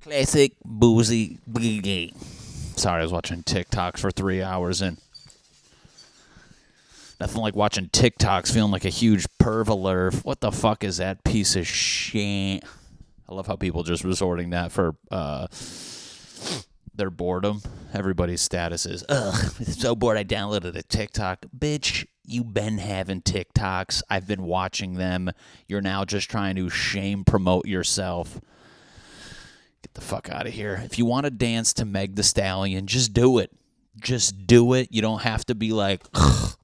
Classic boozy boogie. Sorry, I was watching TikToks for 3 hours and nothing like watching TikToks feeling like a huge perv. What the fuck is that piece of shit? I love how people just resorting that for their boredom. Everybody's status is, ugh, I'm so bored I downloaded a TikTok. Bitch, you been having TikToks. I've been watching them. You're now just trying to shame promote yourself. Get the fuck out of here. If you want to dance to Meg Thee Stallion, just do it. Just do it. You don't have to be like, ugh,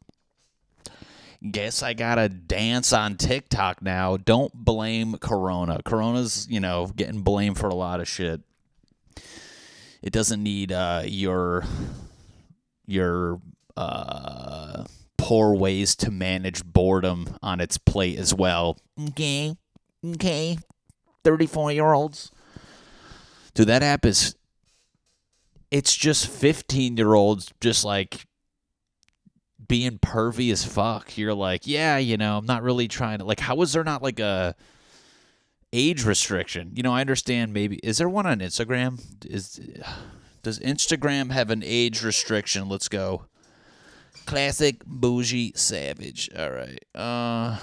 guess I gotta dance on TikTok now. Don't blame Corona. Corona's, getting blamed for a lot of shit. It doesn't need your poor ways to manage boredom on its plate as well. Okay. 34-year-olds. Dude, that app it's just 15-year-olds just like being pervy as fuck. You're like, yeah, I'm not really trying to, like, how is there not like a age restriction? I understand maybe, is there one on Instagram? Does Instagram have an age restriction? Let's go. Classic bougie savage. All right. I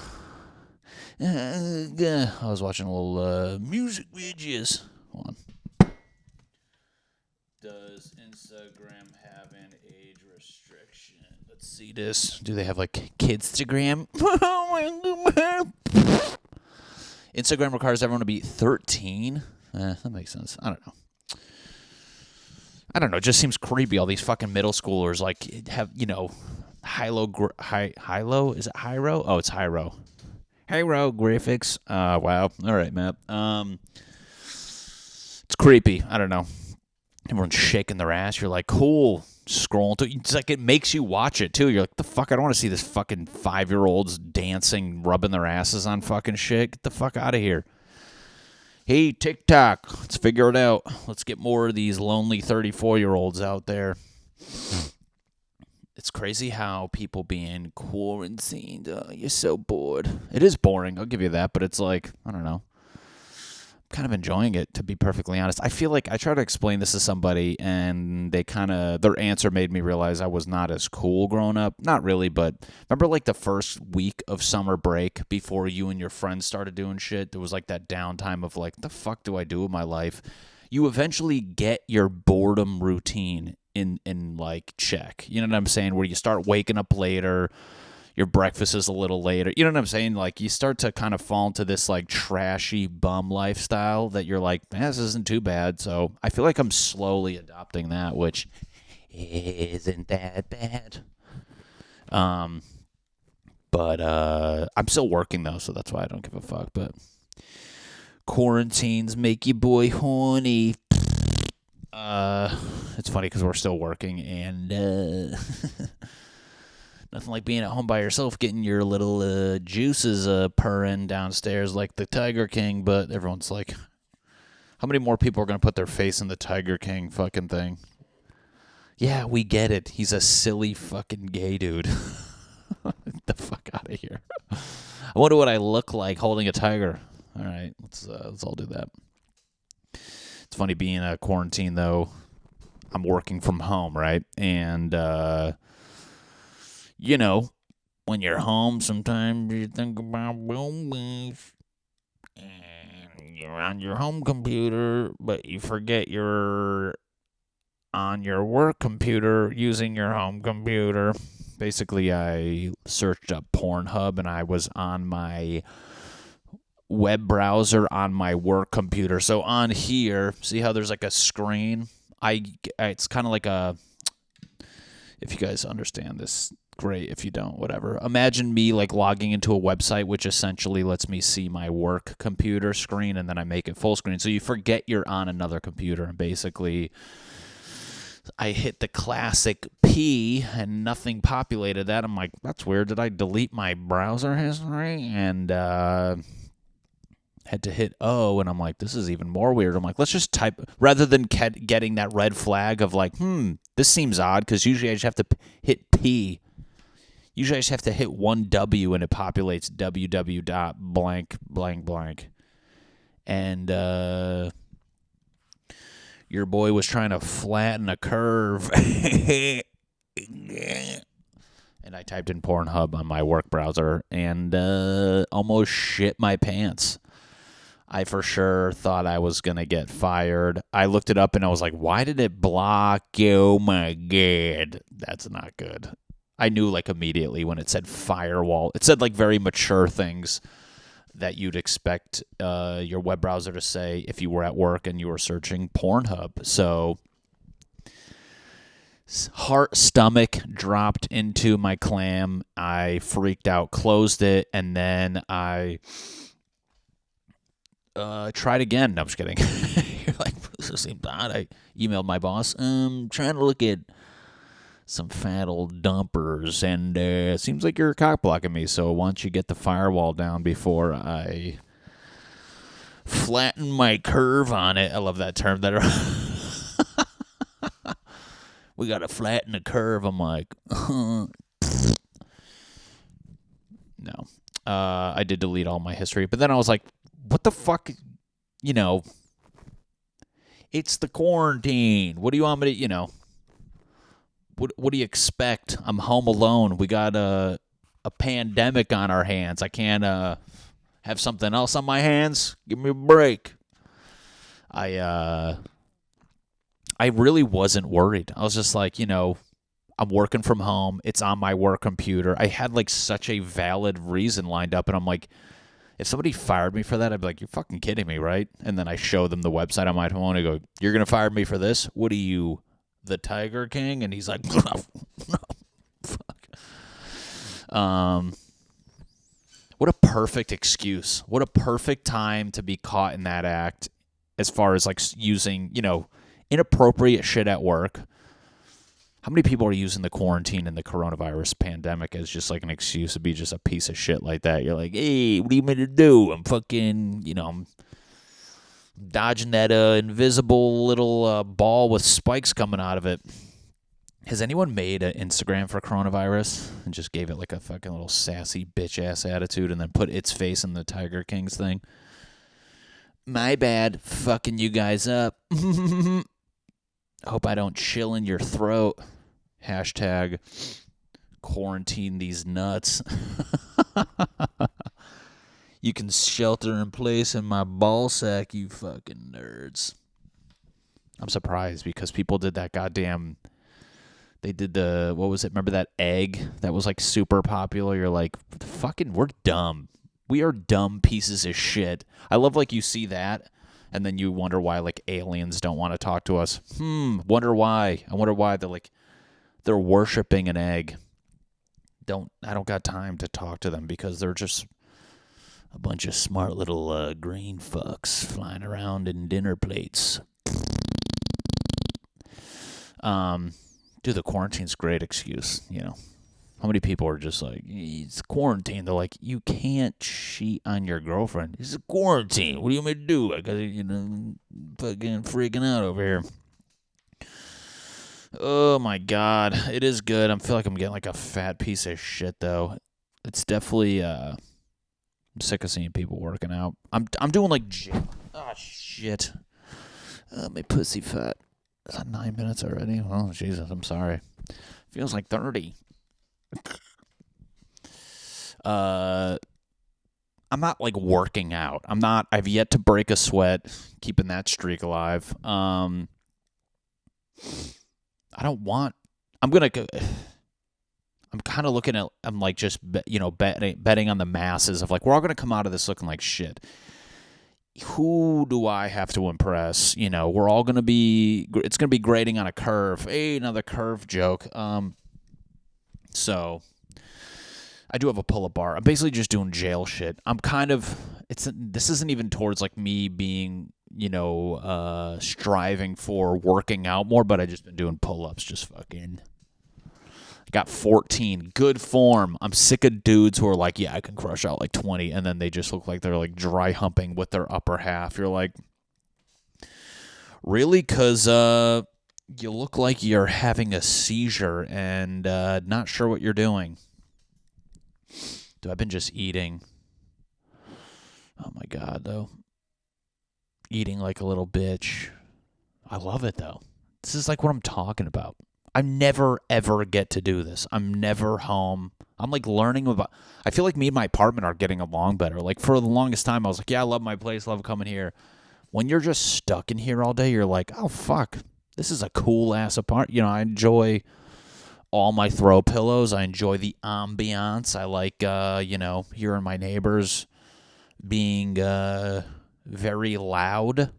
was watching a little music videos. Hold on. Does Instagram have an age restriction? Let's see this. Do they have like Kidstagram? Instagram requires everyone to be 13. That makes sense. I don't know. It just seems creepy. All these fucking middle schoolers like have, Hilo? Is it Hyro? Oh, it's Hyro. Hyro graphics. Wow. All right, Matt. It's creepy. I don't know. Everyone's shaking their ass. You're like, cool. Scrolling through. It's like it makes you watch it too. You're like, the fuck? I don't want to see this fucking 5-year-olds dancing, rubbing their asses on fucking shit. Get the fuck out of here. Hey, TikTok, let's figure it out. Let's get more of these lonely 34-year-olds out there. It's crazy how people being quarantined. You're so bored. It is boring, I'll give you that, but it's like, I don't know. I'm kind of enjoying it, to be perfectly honest. I feel like I try to explain this to somebody, and their answer made me realize I was not as cool growing up. Not really, but remember like the first week of summer break before you and your friends started doing shit? There was like that downtime of like, the fuck do I do with my life? You eventually get your boredom routine in like check. You know what I'm saying? Where you start waking up later. Your breakfast is a little later. You know what I'm saying? Like, you start to kind of fall into this, like, trashy bum lifestyle that you're like, this isn't too bad. So I feel like I'm slowly adopting that, which isn't that bad. But I'm still working, though, so that's why I don't give a fuck. But quarantines make you boy horny. It's funny because we're still working, and nothing like being at home by yourself, getting your little juices purring downstairs like the Tiger King. But everyone's like, how many more people are going to put their face in the Tiger King fucking thing? Yeah, we get it. He's a silly fucking gay dude. Get the fuck out of here. I wonder what I look like holding a tiger. All right, let's all do that. It's funny being in a quarantine, though. I'm working from home, right? And, when you're home, sometimes you think about movies. And you're on your home computer, but you forget you're on your work computer using your home computer. Basically, I searched up Pornhub, and I was on my web browser on my work computer. So on here, see how there's like a screen? It's kind of like if you guys understand this, great. If you don't, whatever. Imagine me like logging into a website, which essentially lets me see my work computer screen, and then I make it full screen. So you forget you're on another computer, and basically I hit the classic P and nothing populated that. I'm like, that's weird. Did I delete my browser history? And had to hit O, and I'm like, this is even more weird. I'm like, let's just type, rather than getting that red flag of like, this seems odd, because usually I just have to hit P. Usually I just have to hit one W, and it populates www.blank, blank, blank. And Your boy was trying to flatten a curve. And I typed in Pornhub on my work browser and almost shit my pants. I for sure thought I was going to get fired. I looked it up and I was like, why did it block? Oh my God. That's not good. I knew like immediately when it said firewall. It said like very mature things that you'd expect your web browser to say if you were at work and you were searching Pornhub. So stomach dropped into my clam. I freaked out, closed it, and then I tried again. No, I'm just kidding. You're like, this seems odd. I emailed my boss. Trying to look at some fat old dumpers, and it seems like you're cock blocking me. So why don't you get the firewall down before I flatten my curve on it? I love that term. We got to flatten the curve. I'm like, no. I did delete all my history, but then I was like, what the fuck? You know, it's the quarantine. What do you want me to, what do you expect? I'm home alone. We got a pandemic on our hands. I can't have something else on my hands. Give me a break. I really wasn't worried. I was just like, I'm working from home. It's on my work computer. I had like such a valid reason lined up, and I'm like, if somebody fired me for that, I'd be like, you're fucking kidding me, right? And then I show them the website on my phone and I go, you're going to fire me for this? What are you, the Tiger King? And he's like, no, fuck. What a perfect excuse. What a perfect time to be caught in that act as far as like using, inappropriate shit at work. How many people are using the quarantine and the coronavirus pandemic as just like an excuse to be just a piece of shit like that? You're like, hey, what do you mean to do? I'm fucking, I'm dodging that invisible little ball with spikes coming out of it. Has anyone made an Instagram for coronavirus and just gave it like a fucking little sassy bitch-ass attitude and then put its face in the Tiger King's thing? My bad, fucking you guys up. Hope I don't chill in your throat. Hashtag quarantine these nuts. You can shelter in place in my ball sack, you fucking nerds. I'm surprised because people did that goddamn... They did what was it? Remember that egg that was like super popular? You're like, fucking, we're dumb. We are dumb pieces of shit. I love like you see that. And then you wonder why, like, aliens don't want to talk to us. Wonder why. I wonder why they're worshiping an egg. I don't got time to talk to them because they're just a bunch of smart little green fucks flying around in dinner plates. Dude, the quarantine's a great excuse, How many people are just like, it's quarantine? They're like, you can't cheat on your girlfriend. It's a quarantine. What do you want me to do? I got fucking freaking out over here. Oh, my God. It is good. I feel like I'm getting like a fat piece of shit, though. It's definitely, I'm sick of seeing people working out. I'm doing like, shit. My pussy fat. Is that 9 minutes already? Oh, Jesus, I'm sorry. Feels like 30. I'm not like working out. I've yet to break a sweat, keeping that streak alive. I'm kind of looking at, I'm like just, betting on the masses of like, we're all going to come out of this looking like shit. Who do I have to impress? We're all going to be, it's going to be grading on a curve. Hey, another curve joke. So I do have a pull-up bar. I'm basically just doing jail shit. This isn't even towards like me being, striving for working out more, but I just been doing pull-ups, just fucking. I got 14. Good form. I'm sick of dudes who are like, yeah, I can crush out like 20, and then they just look like they're like dry humping with their upper half. You're like, really? Because you look like you're having a seizure and not sure what you're doing. Dude, I've been just eating. Oh, my God, though. Eating like a little bitch. I love it, though. This is like what I'm talking about. I never, ever get to do this. I'm never home. I'm like learning about... I feel like me and my apartment are getting along better. Like for the longest time, I was like, yeah, I love my place, love coming here. When you're just stuck in here all day, you're like, oh, fuck. This is a cool-ass apartment. You know, I enjoy all my throw pillows. I enjoy the ambiance. I like, hearing my neighbors being very loud.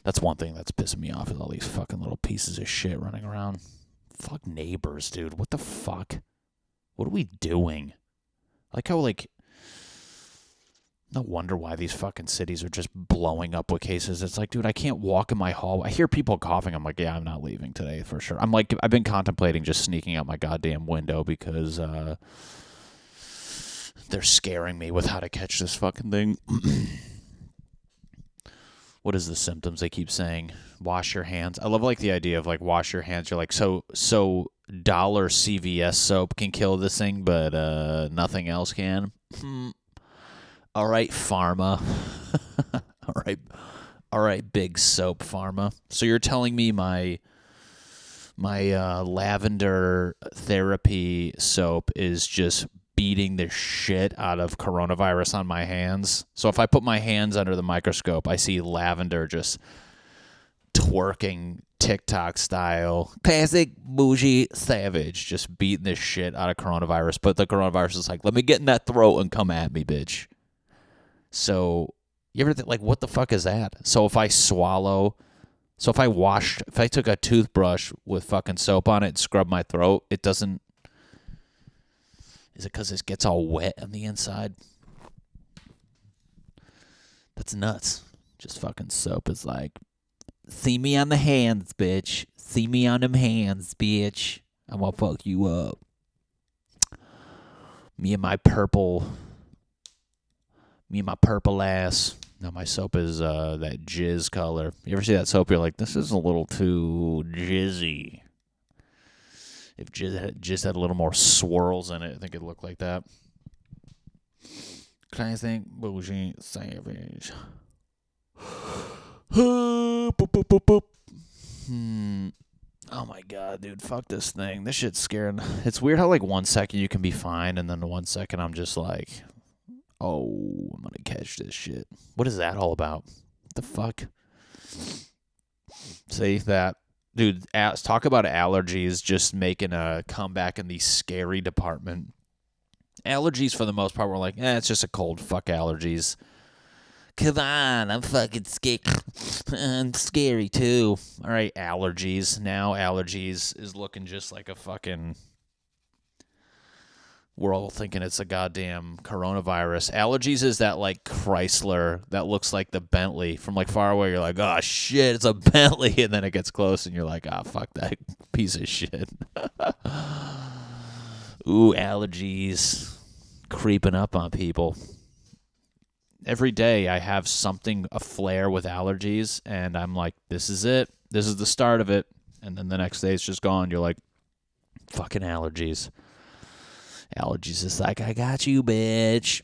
That's one thing that's pissing me off is all these fucking little pieces of shit running around. Fuck neighbors, dude. What the fuck? What are we doing? Like how, no wonder why these fucking cities are just blowing up with cases. It's like, dude, I can't walk in my hallway. I hear people coughing. I'm like, yeah, I'm not leaving today for sure. I'm like, I've been contemplating just sneaking out my goddamn window because they're scaring me with how to catch this fucking thing. What is the symptoms they keep saying? Wash your hands. I love the idea of wash your hands. You're like, so dollar CVS soap can kill this thing, but nothing else can. All right, pharma. All right, big soap pharma. So you're telling me my lavender therapy soap is just beating the shit out of coronavirus on my hands. So if I put my hands under the microscope, I see lavender just twerking TikTok style, classic bougie savage, just beating the shit out of coronavirus. But the coronavirus is like, let me get in that throat and come at me, bitch. So you ever think, what the fuck is that? So if I took a toothbrush with fucking soap on it and scrub my throat, it doesn't. Is it because it gets all wet on the inside? That's nuts. Just fucking soap is like, see me on the hands, bitch. See me on them hands, bitch. I'm gonna fuck you up. Me and my purple ass. No, my soap is that jizz color. You ever see that soap? You're like, this is a little too jizzy. If jizz had a little more swirls in it, I think it'd look like that. Classic bougie savage. Boop, boop, boop, boop. Oh my god, dude, fuck this thing. This shit's scaring. It's weird how 1 second you can be fine, and then the 1 second I'm just like, oh, I'm gonna catch this shit. What is that all about? What the fuck? See that? Dude, talk about allergies just making a comeback in the scary department. Allergies, for the most part, were like, it's just a cold. Fuck allergies. Come on, I'm fucking scared. I'm scary, too. All right, allergies. Now allergies is looking just like a fucking... We're all thinking it's a goddamn coronavirus. Allergies is that Chrysler that looks like the Bentley from far away. You're like, oh shit, it's a Bentley, and then it gets close, and you're like, fuck that piece of shit. Ooh, allergies creeping up on people. Every day I have a flare with allergies, and I'm like, this is it. This is the start of it, and then the next day it's just gone. You're like, fucking allergies. Allergies is like, I got you, bitch.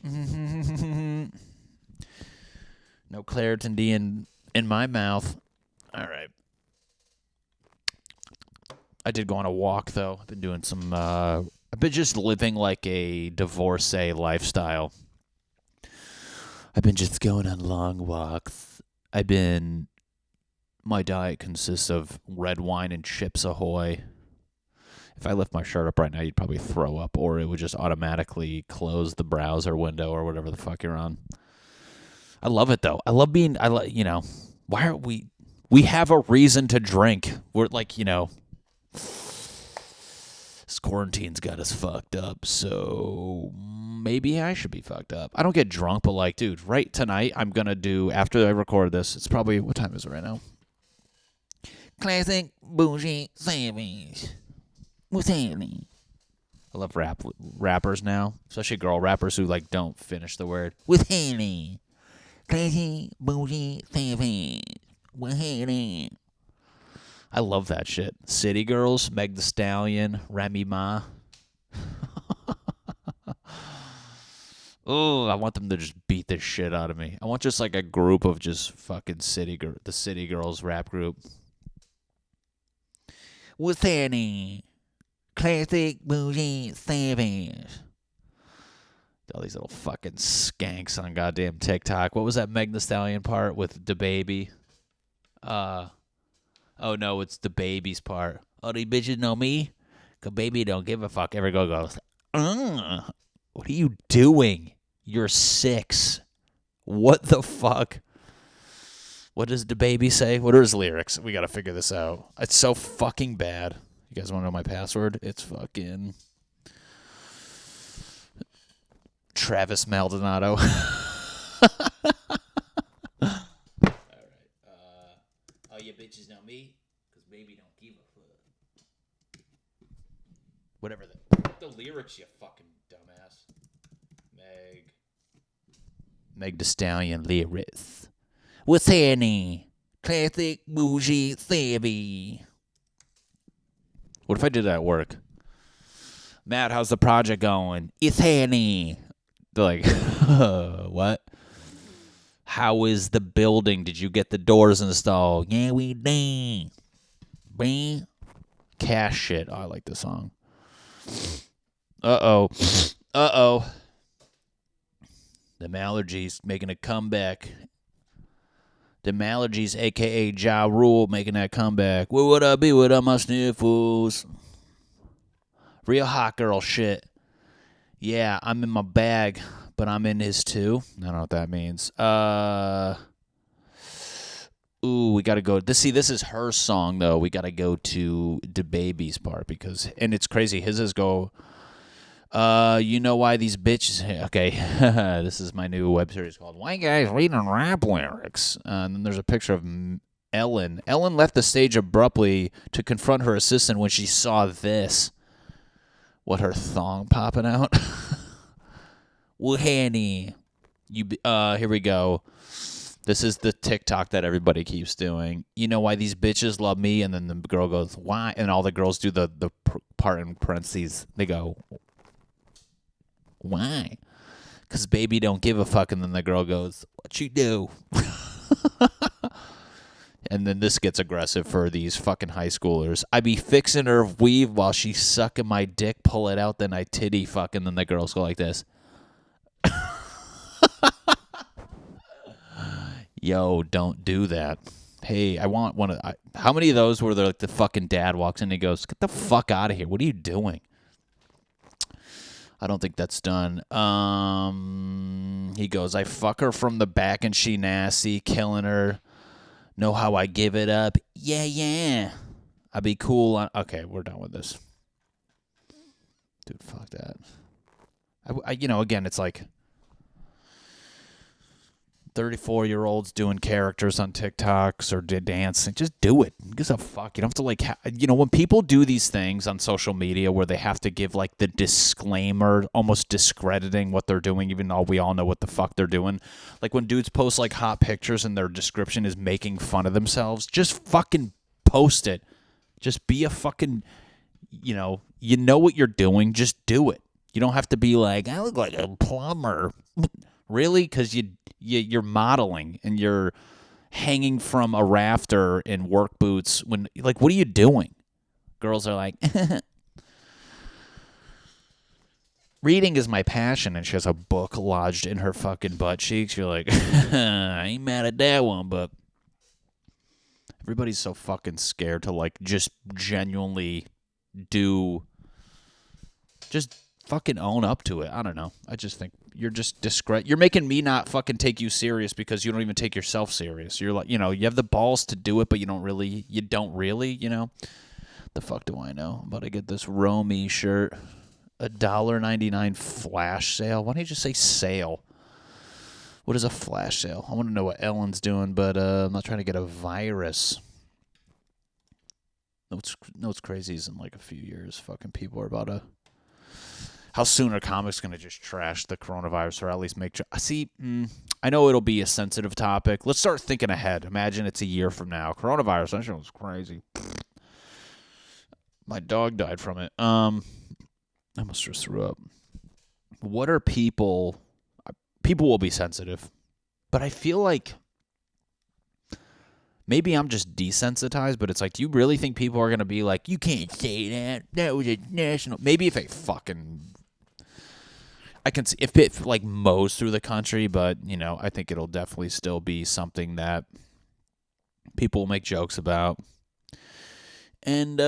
No Claritin in my mouth. All right. I did go on a walk, though. I've been doing some... I've been just living like a divorcee lifestyle. I've been just going on long walks. My diet consists of red wine and Chips Ahoy. If I lift my shirt up right now, you'd probably throw up, or it would just automatically close the browser window or whatever the fuck you're on. I love it, though. I love being, why are we have a reason to drink. We're this quarantine's got us fucked up, so maybe I should be fucked up. I don't get drunk, but dude, right tonight, I'm going to do, after I record this, it's probably, what time is it right now? Classic bougie savage. What's happening? I love rappers now, especially girl rappers who don't finish the word. What's happening? Crazy bougie savage. What's happening? I love that shit. City Girls, Meg Thee Stallion, Remy Ma. Oh, I want them to just beat the shit out of me. I want just like a group of just fucking the City Girls rap group. What's happening? Classic bougie savage. All these little fucking skanks on goddamn TikTok. What was that Meg Thee Stallion part with the baby? Oh no, it's the baby's part. Oh, these bitches know me? Cause baby don't give a fuck. Every girl goes, what are you doing? You're 6. What the fuck? What does the baby say? What are his lyrics? We gotta figure this out. It's so fucking bad. You guys wanna know my password? It's fucking Travis Maldonado. Oh, you bitches know me? Because baby don't give a fuck. Whatever the lyrics, you fucking dumbass. Meg Thee Stallion lyrics. What's happening? Classic bougie savvy. What if I did that at work? Matt, how's the project going? It's happening. They're like, what? How is the building? Did you get the doors installed? Yeah, we did. Bing. Cash shit. Oh, I like this song. Uh-oh. Them allergies making a comeback. Them allergies, a.k.a. Ja Rule, making that comeback. Where would I be without my sniffles? Real hot girl shit. Yeah, I'm in my bag, but I'm in his too. I don't know what that means. Ooh, we got to go. This is her song, though. We got to go to DaBaby's part because, and it's crazy. His is go, you know why these bitches, okay, this is my new web series called Why Guys Reading Rap Lyrics. And then there's a picture of Ellen. Ellen left the stage abruptly to confront her assistant when she saw this. What, her thong popping out? Well, Hanny, here we go. This is the TikTok that everybody keeps doing. You know why these bitches love me? And then the girl goes, why? And all the girls do the part in parentheses. They go, why? Because baby don't give a fuck. And then the girl goes, what you do? And then this gets aggressive for these fucking high schoolers. I be fixing her weave while she's sucking my dick, pull it out, then I titty fuck. And then the girls go like this. Yo, don't do that. Hey, I want one of... how many of those where the fucking dad walks in and he goes, get the fuck out of here. What are you doing? I don't think that's done. He goes, I fuck her from the back and she nasty, killing her. Know how I give it up? Yeah. I be cool on... Okay, we're done with this. Dude, fuck that. Again, it's like 34-year-olds doing characters on TikToks or dancing. Just do it. Who gives a fuck? You don't have to when people do these things on social media where they have to give like the disclaimer, almost discrediting what they're doing, even though we all know what the fuck they're doing. Like when dudes post like hot pictures and their description is making fun of themselves, just fucking post it. Just be a fucking, you know what you're doing. Just do it. You don't have to be like, I look like a plumber. Really? Because you're modeling and you're hanging from a rafter in work boots. What are you doing? Girls are like, reading is my passion, and she has a book lodged in her fucking butt cheeks. You're like, I ain't mad at that one, but everybody's so fucking scared to like just genuinely just fucking own up to it. I don't know. I just think you're just you're making me not fucking take you serious because you don't even take yourself serious. You're like, you have the balls to do it, but you don't really, The fuck do I know? I'm about to get this Romy shirt. $1.99 flash sale. Why don't you just say sale? What is a flash sale? I want to know what Ellen's doing, but I'm not trying to get a virus. No, what's crazy is in like a few years, fucking people are about to... How soon are comics going to just trash the coronavirus or at least make... I know it'll be a sensitive topic. Let's start thinking ahead. Imagine it's a year from now. Coronavirus, that shit was crazy. My dog died from it. I almost just threw up. What are people people will be sensitive. But I feel like maybe I'm just desensitized, but it's like, do you really think people are going to be like, you can't say that? That was a national. Maybe if I can see if it like mows through the country, but, I think it'll definitely still be something that people will make jokes about. And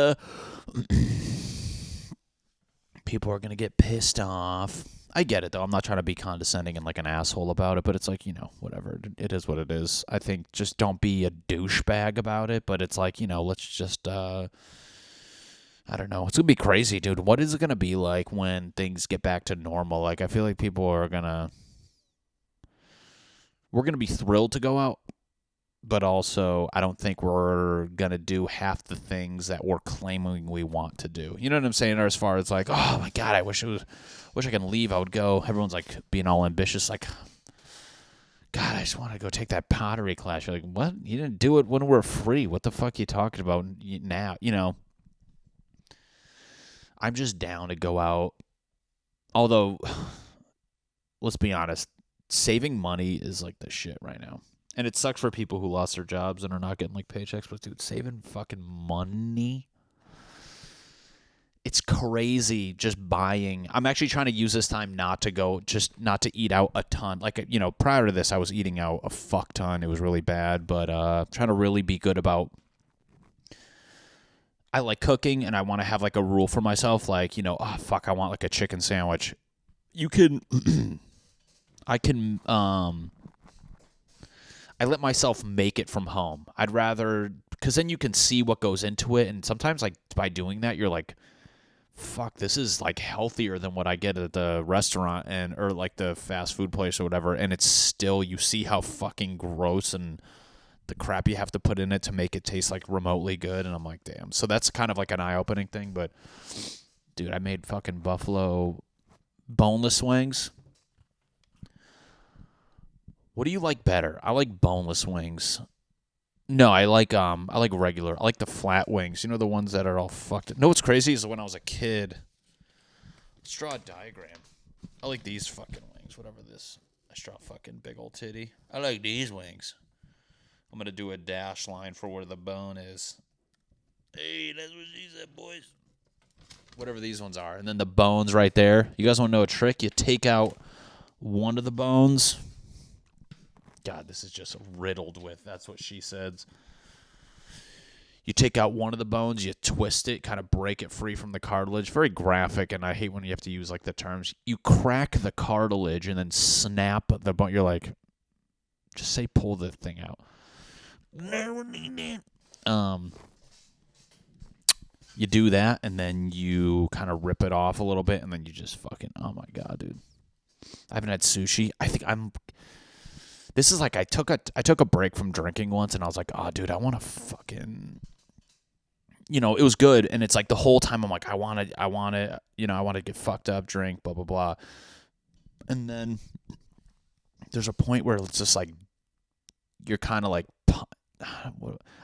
people are going to get pissed off. I get it, though. I'm not trying to be condescending and like an asshole about it, but it's like, whatever. It is what it is. I think just don't be a douchebag about it, but it's like, let's just, I don't know. It's going to be crazy, dude. What is it going to be like when things get back to normal? Like, I feel like we're going to be thrilled to go out, but also I don't think we're going to do half the things that we're claiming we want to do. You know what I'm saying? Or as far as like, oh my God, I wish I could leave. I would go. Everyone's like being all ambitious. Like, God, I just want to go take that pottery class. You're like, what? You didn't do it when we're free. What the fuck are you talking about now? I'm just down to go out. Although, let's be honest, saving money is like the shit right now. And it sucks for people who lost their jobs and are not getting like paychecks. But dude, saving fucking money. It's crazy just buying. I'm actually trying to use this time not to eat out a ton. Like, prior to this, I was eating out a fuck ton. It was really bad. But trying to really be good about. I like cooking, and I want to have like a rule for myself. Like, oh fuck, I want like a chicken sandwich. You can, I let myself make it from home. I'd rather, because then you can see what goes into it, and sometimes like by doing that, you're like, fuck, this is like healthier than what I get at the restaurant or like the fast food place or whatever, and it's still, you see how fucking gross and the crap you have to put in it to make it taste like remotely good, and I'm like, damn. So that's kind of like an eye-opening thing, but dude, I made fucking buffalo boneless wings. What do you like better? I like boneless wings. No, I like regular. I like the flat wings. The ones that are all fucked. No, what's crazy is when I was a kid. Let's draw a diagram. I like these fucking wings. Whatever this. I draw a fucking big old titty. I like these wings. I'm gonna do a dash line for where the bone is. Hey, that's what she said, boys. Whatever these ones are, and then the bones right there. You guys want to know a trick? You take out one of the bones. God, this is just riddled with, that's what she said. You take out one of the bones, you twist it, kind of break it free from the cartilage. Very graphic, and I hate when you have to use like the terms. You crack the cartilage and then snap the bone. You're like, just say pull the thing out. You do that, and then you kind of rip it off a little bit, and then you just fucking, oh my God, dude. I haven't had sushi. This is like I took a break from drinking once, and I was like, oh, dude, I want to fucking, it was good, and it's like the whole time I'm like, I want to get fucked up, drink, blah blah blah, and then there's a point where it's just like you're kind of like, I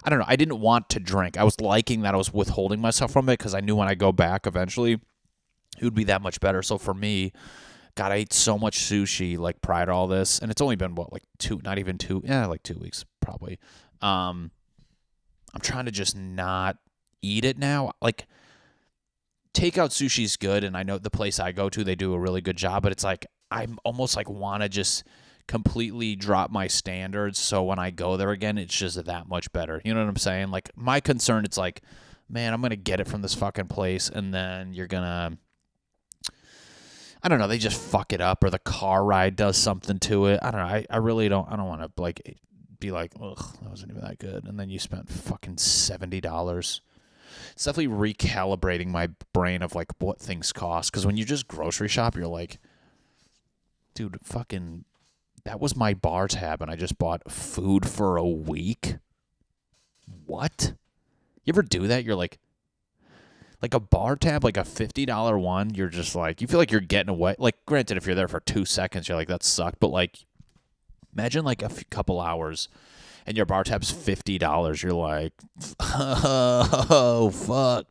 don't know. I didn't want to drink. I was liking that I was withholding myself from it because I knew when I go back eventually, it would be that much better. So for me, God, I ate so much sushi like prior to all this, and it's only been like 2 weeks probably. I'm trying to just not eat it now. Like, takeout sushi's good, and I know the place I go to, they do a really good job, but it's like I'm almost like want to just completely drop my standards, so when I go there again, it's just that much better. You know what I'm saying? Like, my concern, it's like, man, I'm gonna get it from this fucking place, and then you're gonna, I don't know, they just fuck it up, or the car ride does something to it. I don't know. I really don't. I don't want to like be like, ugh, that wasn't even that good, and then you spent fucking $70. It's definitely recalibrating my brain of like what things cost, because when you just grocery shop, you're like, dude, fucking, that was my bar tab, and I just bought food for a week. What? You ever do that? You're like a bar tab, like a $50 one, you're just like, you feel like you're getting away. Like, granted, if you're there for 2 seconds, you're like, that sucked. But like, imagine like a couple hours and your bar tab's $50. You're like, oh, fuck.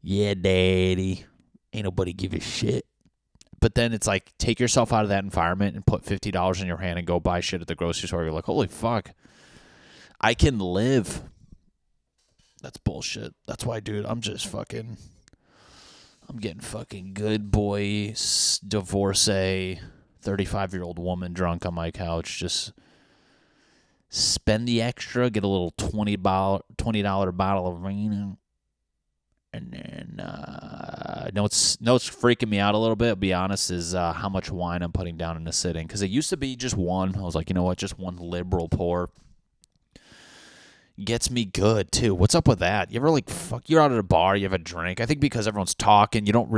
Yeah, daddy. Ain't nobody give a shit. But then it's like, take yourself out of that environment and put $50 in your hand and go buy shit at the grocery store. You're like, holy fuck, I can live. That's bullshit. That's why, dude, I'm getting fucking good boy, divorcee, 35-year-old woman drunk on my couch. Just spend the extra, get a little $20 bottle of vino. And then, know what's freaking me out a little bit, I'll be honest, is how much wine I'm putting down in a sitting. Because it used to be just one. I was like, you know what, just one liberal pour. Gets me good, too. What's up with that? You ever, like, you're out at a bar, you have a drink. I think because everyone's talking, you don't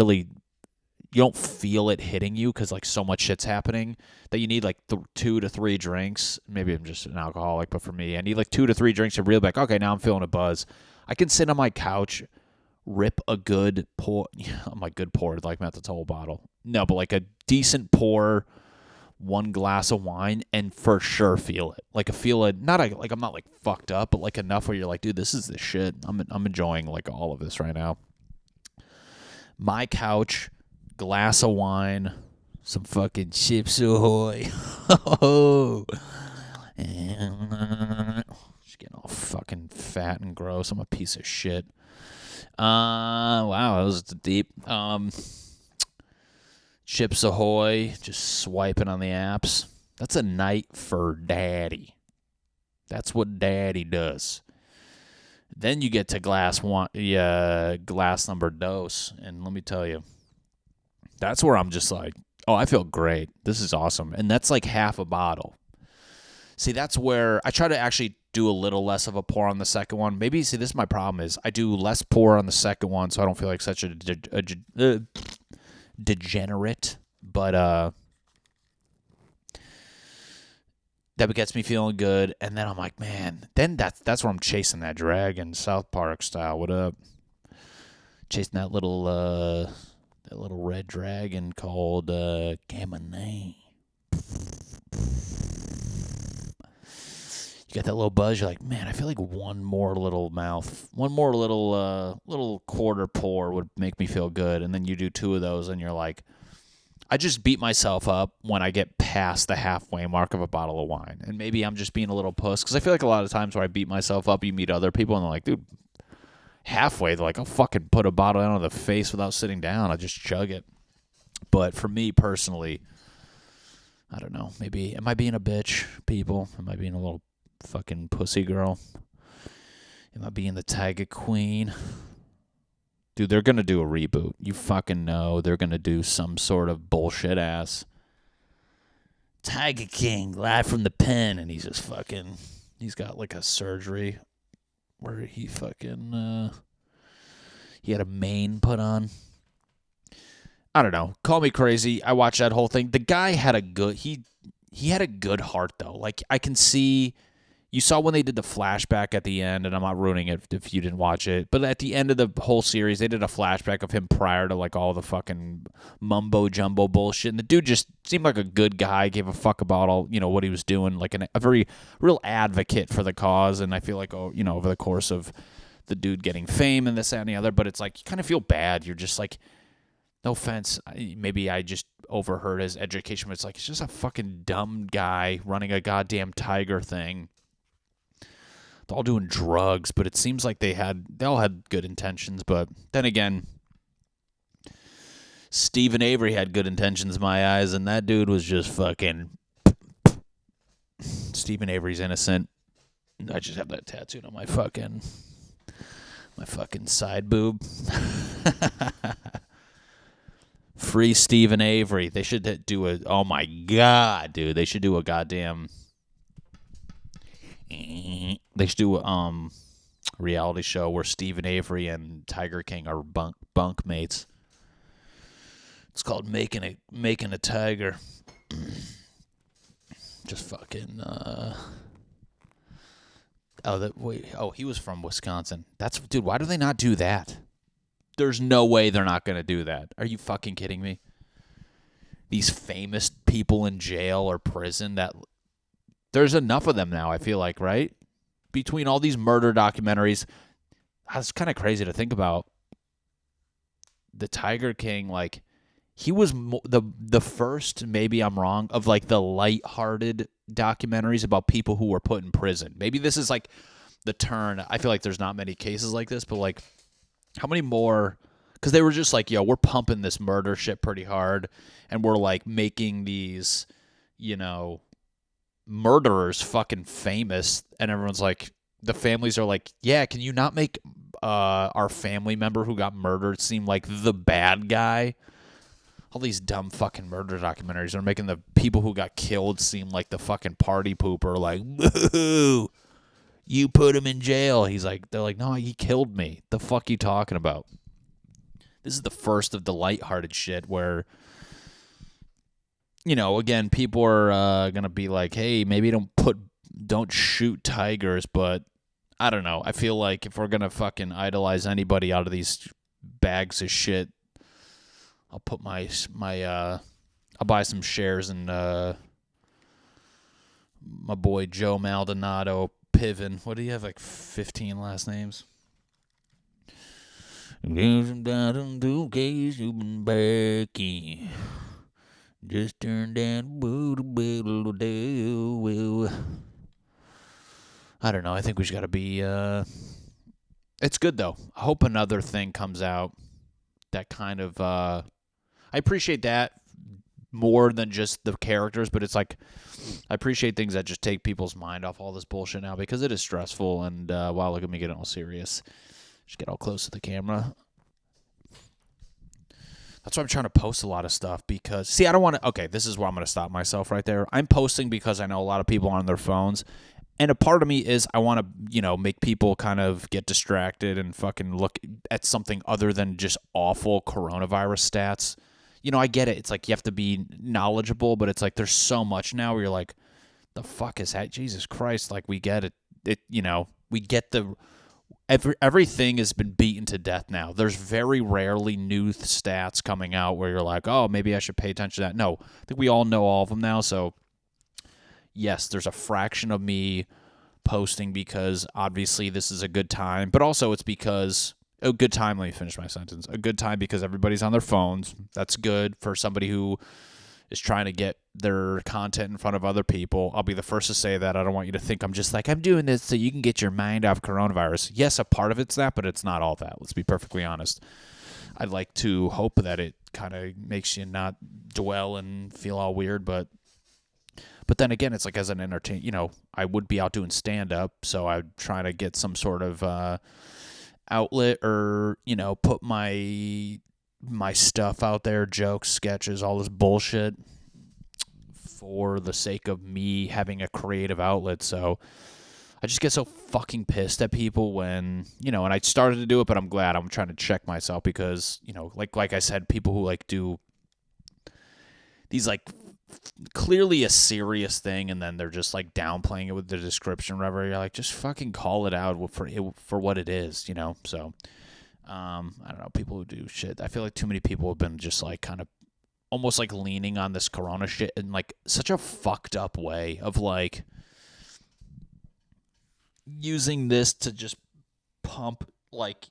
feel it hitting you because, like, so much shit's happening that you need, like, 2 to 3 drinks. Maybe I'm just an alcoholic, but for me, I need, like, 2 to 3 drinks to really be like, okay, now I'm feeling a buzz. I can sit on my couch, rip a good pour. I'm like, good pour, like not the whole bottle. No, but like a decent pour, 1 glass of wine, and for sure feel it. Like I'm not like fucked up, but like enough where you're like, dude, this is the shit. I'm enjoying like all of this right now. My couch, glass of wine, some fucking Chips Ahoy. Just getting all fucking fat and gross. I'm a piece of shit. Wow, that was deep. Chips Ahoy, just swiping on the apps. That's a night for daddy. That's what daddy does. Then you get to glass number dose, and let me tell you, that's where I'm just like, oh, I feel great. This is awesome, and that's like half a bottle. See, that's where I try to actually do a little less of a pour on the second one. Maybe, see, this is my problem is I do less pour on the second one so I don't feel like such a degenerate. But that gets me feeling good. And then I'm like, man, then that's where I'm chasing that dragon, South Park style. What up? Chasing that little red dragon called Cabernet. You got that little buzz, you're like, man, I feel like one more little quarter pour would make me feel good. And then you do 2 of those and you're like, I just beat myself up when I get past the halfway mark of a bottle of wine. And maybe I'm just being a little puss, because I feel like a lot of times where I beat myself up, you meet other people and they're like, dude, halfway, they're like, I'll fucking put a bottle out of the face without sitting down. I'll just chug it. But for me personally, I don't know, maybe, am I being a bitch, people? Am I being a little fucking pussy girl? Am I being the Tiger Queen? Dude, they're going to do a reboot. You fucking know they're going to do some sort of bullshit ass Tiger King live from the pen, and he's just fucking, he's got like a surgery where he fucking, he had a mane put on. I don't know. Call me crazy. I watched that whole thing. The guy had a good, he had a good heart though. Like I can see, you saw when they did the flashback at the end, and I'm not ruining it if you didn't watch it, but at the end of the whole series, they did a flashback of him prior to like all the fucking mumbo jumbo bullshit. And the dude just seemed like a good guy, gave a fuck about all, you know, what he was doing, like a very real advocate for the cause. And I feel like, oh, you know, over the course of the dude getting fame and this, that, and the other, but it's like, you kind of feel bad. You're just like, no offense, maybe I just overheard his education, but it's like, it's just a fucking dumb guy running a goddamn tiger thing. They're all doing drugs, but it seems like they all had good intentions. But then again, Stephen Avery had good intentions in my eyes, and that dude was just fucking. Stephen Avery's innocent. I just have that tattooed on my fucking side boob. Free Stephen Avery. They should do a. Oh my god, dude! They should do a goddamn. They should do a reality show where Stephen Avery and Tiger King are bunk mates. It's called Making a Tiger. Just fucking. He was from Wisconsin. Dude. Why do they not do that? There's no way they're not gonna do that. Are you fucking kidding me? These famous people in jail or prison that. There's enough of them now, I feel like, right? Between all these murder documentaries, it's kind of crazy to think about. The Tiger King, like, he was the first, maybe I'm wrong, of like the lighthearted documentaries about people who were put in prison. Maybe this is like the turn. I feel like there's not many cases like this, but like how many more? Because they were just like, yo, we're pumping this murder shit pretty hard, and we're like making these, murderers fucking famous, and everyone's like, the families are like, yeah, can you not make our family member who got murdered seem like the bad guy? All these dumb fucking murder documentaries are making the people who got killed seem like the fucking party pooper. Like, boo, you put him in jail. They're like, no, he killed me. The fuck you talking about? This is the first of the lighthearted shit where, again, people are gonna be like, hey, maybe don't shoot tigers, but I don't know. I feel like if we're gonna fucking idolize anybody out of these bags of shit, I'll put I'll buy some shares in my boy Joe Maldonado Piven. What do you have, like 15 last names? Just turn down. I don't know. I think we just got to be. It's good though. I hope another thing comes out that kind of. I appreciate that more than just the characters, but it's like I appreciate things that just take people's mind off all this bullshit now because it is stressful. And wow, look at me getting all serious. Just get all close to the camera. That's why I'm trying to post a lot of stuff because, see, I don't want to. Okay, this is where I'm going to stop myself right there. I'm posting because I know a lot of people are on their phones. And a part of me is I want to, make people kind of get distracted and fucking look at something other than just awful coronavirus stats. I get it. It's like you have to be knowledgeable, but it's like there's so much now where you're like, the fuck is that? Jesus Christ. Like, we get it. We get everything has been beaten to death now. There's very rarely new stats coming out where you're like, oh, maybe I should pay attention to that. No, I think we all know all of them now. So, yes, there's a fraction of me posting because obviously this is a good time, but also it's because a good time. Let me finish my sentence. A good time because everybody's on their phones. That's good for somebody who is trying to get their content in front of other people. I'll be the first to say that. I don't want you to think I'm just like, I'm doing this so you can get your mind off coronavirus. Yes, a part of it's that, but it's not all that. Let's be perfectly honest. I'd like to hope that it kind of makes you not dwell and feel all weird, but then again, it's like as an entertainer, I would be out doing stand-up, so I'd try to get some sort of outlet or, put my stuff out there, jokes, sketches, all this bullshit for the sake of me having a creative outlet. So I just get so fucking pissed at people when, and I started to do it, but I'm glad. I'm trying to check myself because, like I said, people who like do these like clearly a serious thing and then they're just like downplaying it with the description or whatever. You're like, just fucking call it out for what it is, So I don't know, people who do shit. I feel like too many people have been just like kind of almost like leaning on this corona shit in like such a fucked up way of like using this to just pump like,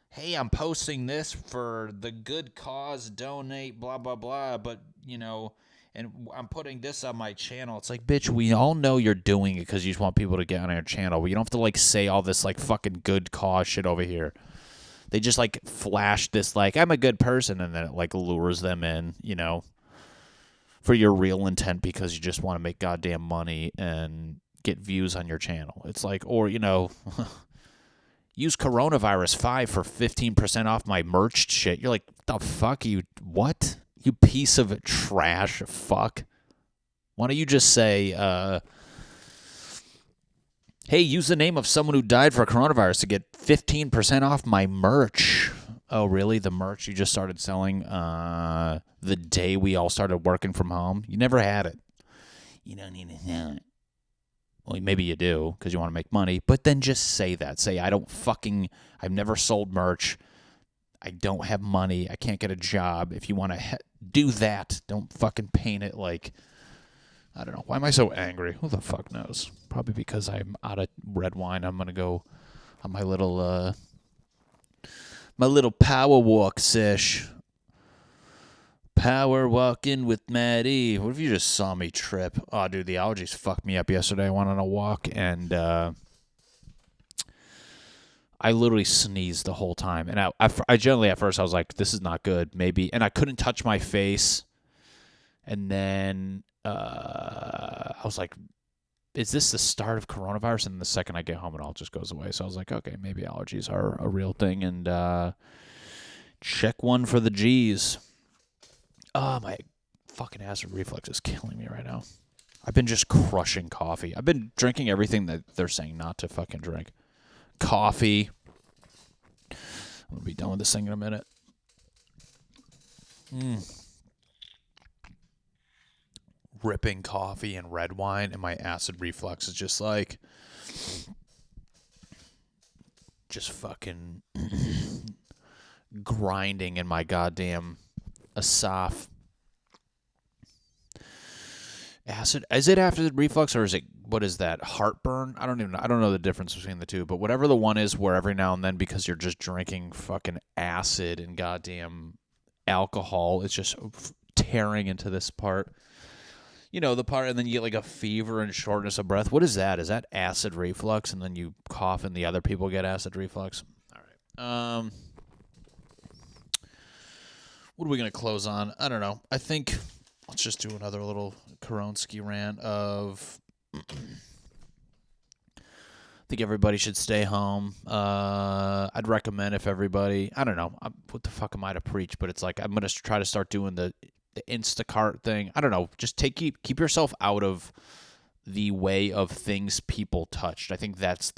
hey, I'm posting this for the good cause, donate, blah, blah, blah, but, and I'm putting this on my channel. It's like, bitch, we all know you're doing it because you just want people to get on your channel. But you don't have to, like, say all this, like, fucking good cause shit over here. They just, like, flash this, like, I'm a good person, and then it, like, lures them in, for your real intent because you just want to make goddamn money and get views on your channel. It's like, or, use coronavirus 5 for 15% off my merch shit. You're like, the fuck you, what? You piece of trash, fuck. Why don't you just say, hey, use the name of someone who died for coronavirus to get 15% off my merch. Oh, really? The merch you just started selling the day we all started working from home? You never had it. You don't need to sell it. Well, maybe you do because you want to make money, but then just say that. Say, I've never sold merch. I don't have money. I can't get a job. If you want to do that, don't fucking paint it like, I don't know. Why am I so angry? Who the fuck knows? Probably because I'm out of red wine. I'm going to go on my little power walk sesh. Power walking with Matty. What if you just saw me trip? Oh, dude, the allergies fucked me up yesterday. I went on a walk, and I literally sneezed the whole time. And I generally, at first, I was like, this is not good, maybe. And I couldn't touch my face. And then I was like, is this the start of coronavirus? And the second I get home, it all just goes away. So I was like, okay, maybe allergies are a real thing. And check one for the G's. Oh, my fucking acid reflux is killing me right now. I've been just crushing coffee. I've been drinking everything that they're saying not to fucking drink. Coffee. I'm going to be done with this thing in a minute. Ripping coffee and red wine, and my acid reflux is just like... just fucking... grinding in my goddamn esoph. Acid, is it acid reflux or is it, what is that, heartburn? I don't know the difference between the two, but whatever the one is where every now and then, because you're just drinking fucking acid and goddamn alcohol, it's just tearing into this part, the part, and then you get like a fever and shortness of breath. What is that? Is that acid reflux? And then you cough and the other people get acid reflux? All right. What are we going to close on? I don't know. I think let's just do another little Koronsky rant of I think everybody should stay home. I'd recommend if everybody, I don't know, what the fuck am I to preach? But it's like I'm going to try to start doing the Instacart thing. I don't know. Just keep yourself out of the way of things people touched. I think at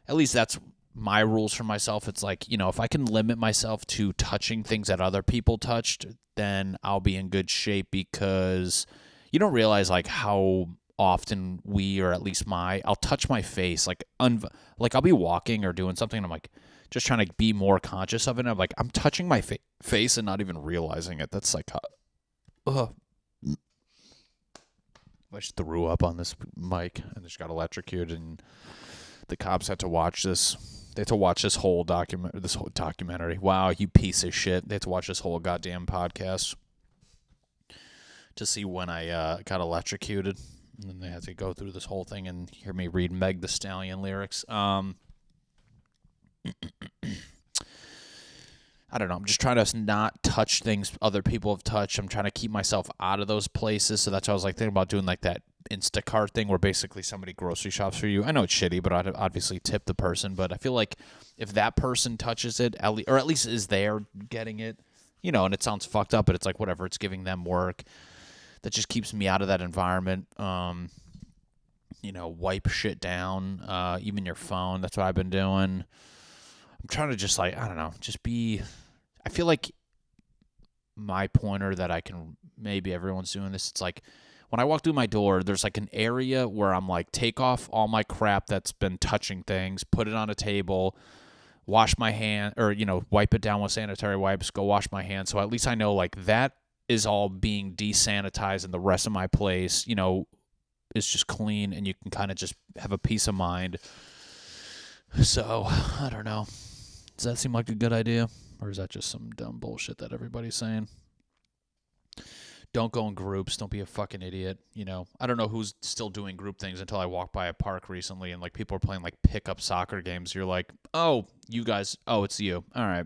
least that's my rules for myself. It's like, if I can limit myself to touching things that other people touched, then I'll be in good shape, because you don't realize like how often or at least I'll touch my face, like I'll be walking or doing something and I'm like just trying to be more conscious of it. And I'm like, I'm touching my face and not even realizing it. That's like, I just threw up on this mic and just got electrocuted, and the cops had to watch this. They had to watch this whole documentary. Wow, you piece of shit. They had to watch this whole goddamn podcast to see when I got electrocuted. And then they had to go through this whole thing and hear me read Meg Thee Stallion lyrics. I don't know. I'm just trying to not touch things other people have touched. I'm trying to keep myself out of those places. So that's why I was like thinking about doing like that Instacart thing where basically somebody grocery shops for you. I know it's shitty, but I'd obviously tip the person. But I feel like if that person touches it, or at least is there getting it, and it sounds fucked up, but it's like whatever. It's giving them work. That just keeps me out of that environment. Wipe shit down, even your phone. That's what I've been doing. I'm trying to just like, I don't know, just be, I feel like my pointer that I can, maybe everyone's doing this. It's like when I walk through my door, there's like an area where I'm like, take off all my crap that's been touching things, put it on a table, wash my hand, or, wipe it down with sanitary wipes, go wash my hands. So at least I know like that is all being desanitized and the rest of my place, is just clean, and you can kind of just have a peace of mind. So, I don't know. Does that seem like a good idea? Or is that just some dumb bullshit that everybody's saying? Don't go in groups. Don't be a fucking idiot. I don't know who's still doing group things until I walked by a park recently and like people are playing like pickup soccer games. You're like, oh, you guys. Oh, it's you. All right.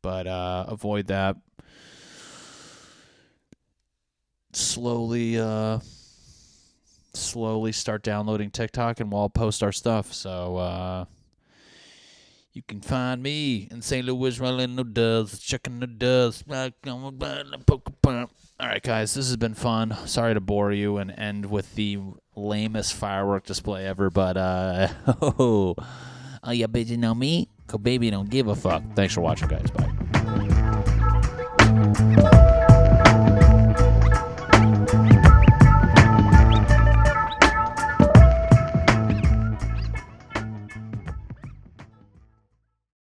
But avoid that. Slowly start downloading TikTok and we'll post our stuff. So, you can find me in St. Louis rolling no dust, checking the dust. All right, guys, this has been fun. Sorry to bore you and end with the lamest firework display ever, but oh, you bitches know me? 'Cause baby don't give a fuck. Thanks for watching, guys. Bye.